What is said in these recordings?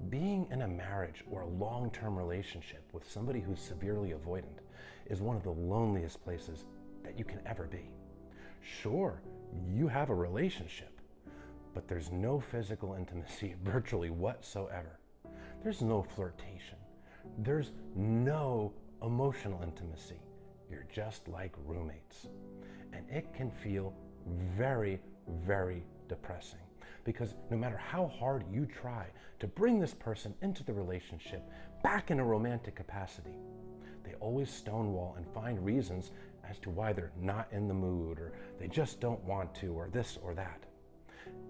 Being in a marriage or a long-term relationship with somebody who's severely avoidant is one of the loneliest places that you can ever be. Sure, you have a relationship, but there's no physical intimacy virtually whatsoever. There's no flirtation. There's no emotional intimacy. You're just like roommates. And it can feel very, very depressing, because no matter how hard you try to bring this person into the relationship back in a romantic capacity, they always stonewall and find reasons as to why they're not in the mood, or they just don't want to, or this or that.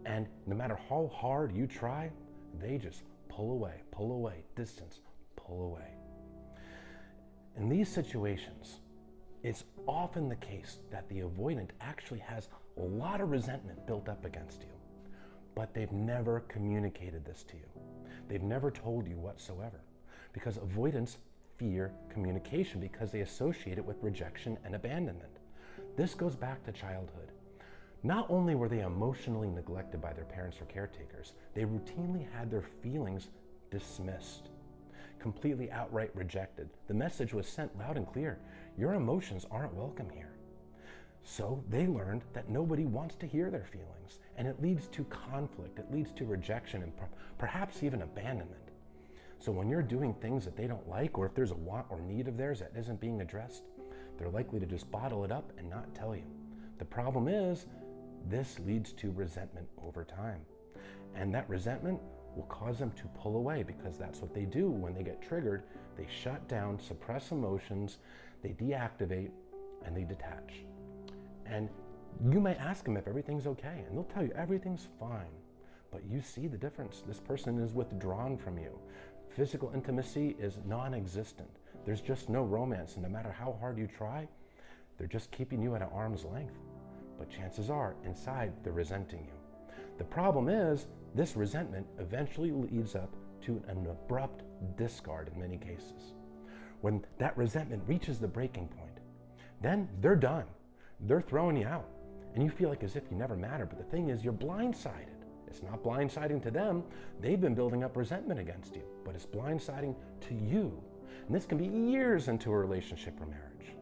And no matter how hard you try, they just pull away, distance, pull away. In these situations, it's often the case that the avoidant actually has a lot of resentment built up against you, but they've never communicated this to you. They've never told you whatsoever, because avoidants fear communication because they associate it with rejection and abandonment. This goes back to childhood. Not only were they emotionally neglected by their parents or caretakers, they routinely had their feelings dismissed, completely outright rejected. The message was sent loud and clear: your emotions aren't welcome here. So they learned that nobody wants to hear their feelings, and it leads to conflict, it leads to rejection, and perhaps even abandonment. So when you're doing things that they don't like, or if there's a want or need of theirs that isn't being addressed, they're likely to just bottle it up and not tell you. The problem is, this leads to resentment over time. And that resentment will cause them to pull away, because that's what they do when they get triggered. They shut down, suppress emotions, they deactivate, and they detach. And you might ask them if everything's okay, and they'll tell you everything's fine. But you see the difference. This person is withdrawn from you. Physical intimacy is non-existent. There's just no romance, and no matter how hard you try, they're just keeping you at an arm's length. But chances are, inside, they're resenting you. The problem is, this resentment eventually leads up to an abrupt discard in many cases. When that resentment reaches the breaking point, then they're done. They're throwing you out, and you feel like as if you never matter. But the thing is, you're blindsided. It's not blindsiding to them. They've been building up resentment against you, but it's blindsiding to you. And this can be years into a relationship or marriage.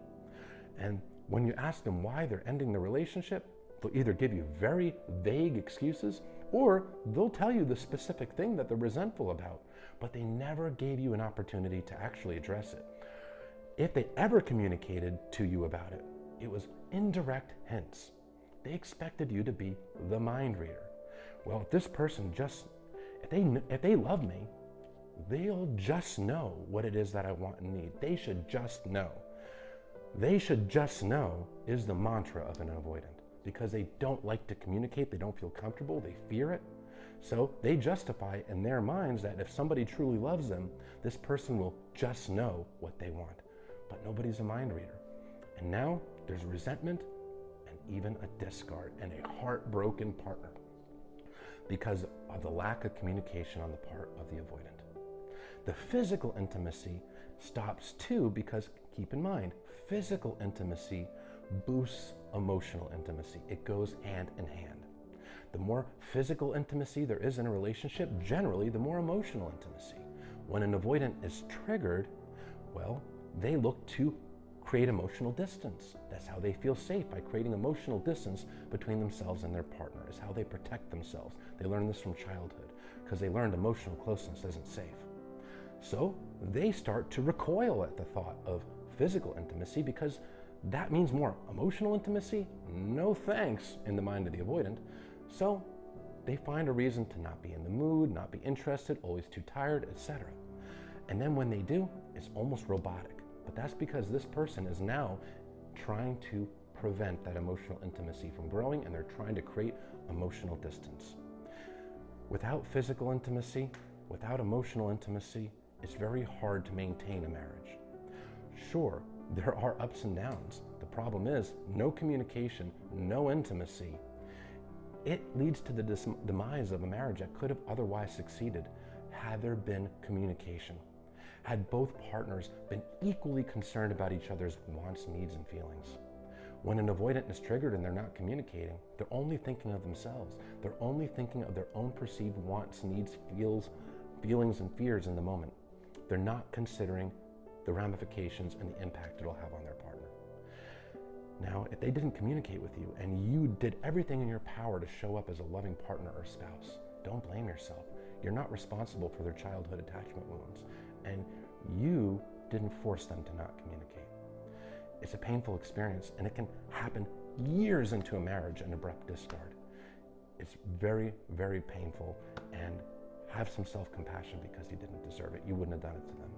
And when you ask them why they're ending the relationship, they'll either give you very vague excuses, or they'll tell you the specific thing that they're resentful about, but they never gave you an opportunity to actually address it. If they ever communicated to you about it, it was indirect hints. They expected you to be the mind reader. Well, if this person if they love me, they'll just know what it is that I want and need. They should just know. They should just know is the mantra of an avoidant, because they don't like to communicate, they don't feel comfortable, they fear it. So they justify in their minds that if somebody truly loves them, this person will just know what they want. But nobody's a mind reader. And now there's resentment and even a discard and a heartbroken partner because of the lack of communication on the part of the avoidant. The physical intimacy stops too, because keep in mind, physical intimacy boosts emotional intimacy. It goes hand in hand. The more physical intimacy there is in a relationship, generally the more emotional intimacy. When an avoidant is triggered, well, they look to create emotional distance. That's how they feel safe, by creating emotional distance between themselves and their partner. Is how they protect themselves. They learn this from childhood, because they learned emotional closeness isn't safe. So they start to recoil at the thought of physical intimacy, because that means more emotional intimacy. No thanks in the mind of the avoidant. So they find a reason to not be in the mood, not be interested, always too tired, etc. And then when they do, it's almost robotic. But that's because this person is now trying to prevent that emotional intimacy from growing, and they're trying to create emotional distance. Without physical intimacy, without emotional intimacy, it's very hard to maintain a marriage. Sure, there are ups and downs. The problem is no communication, no intimacy. It leads to the demise of a marriage that could have otherwise succeeded had there been communication. Had both partners been equally concerned about each other's wants, needs, and feelings. When an avoidant is triggered and they're not communicating, they're only thinking of themselves. They're only thinking of their own perceived wants, needs, feels, feelings and fears in the moment. They're not considering the ramifications and the impact it'll have on their partner. Now, if they didn't communicate with you and you did everything in your power to show up as a loving partner or spouse, don't blame yourself. You're not responsible for their childhood attachment wounds, and you didn't force them to not communicate. It's a painful experience, and it can happen years into a marriage, an abrupt discard. It's very, very painful, and have some self-compassion because you didn't deserve it. You wouldn't have done it to them.